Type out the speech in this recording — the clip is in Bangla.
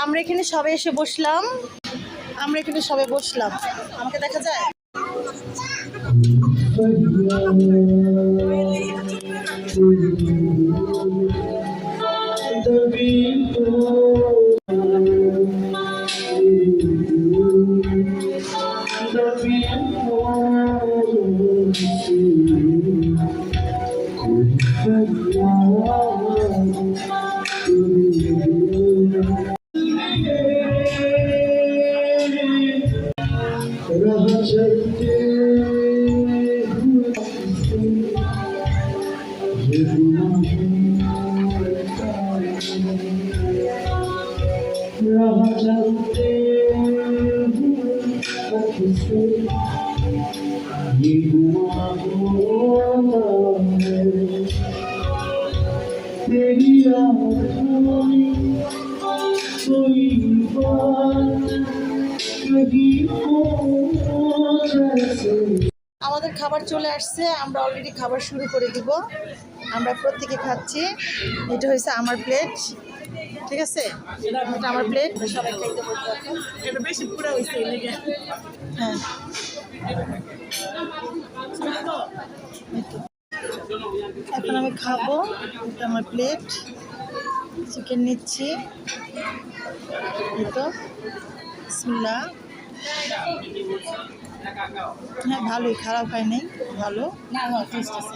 আমরা এখানে সবাই এসে বসলাম। আমাকে দেখা যায়? আমাদের খাবার চলে আসছে, আমরা অলরেডি খাবার শুরু করে দিব। আমরা প্রত্যেকে খাচ্ছি। এটা হয়েছে আমার প্লেট, ঠিক আছে? এটা আমার প্লেট, সবাই খাইতে বলতে। এটা বেশি পুরো হয়েছে। হ্যাঁ, এখন আমি খাবো। এটা আমার প্লেট, চিকেন নিচ্ছি। তো বিসমিল্লাহ। হ্যাঁ, ভালোই, খারাপ হয় নাই, ভালো। না, টেস্ট আছে।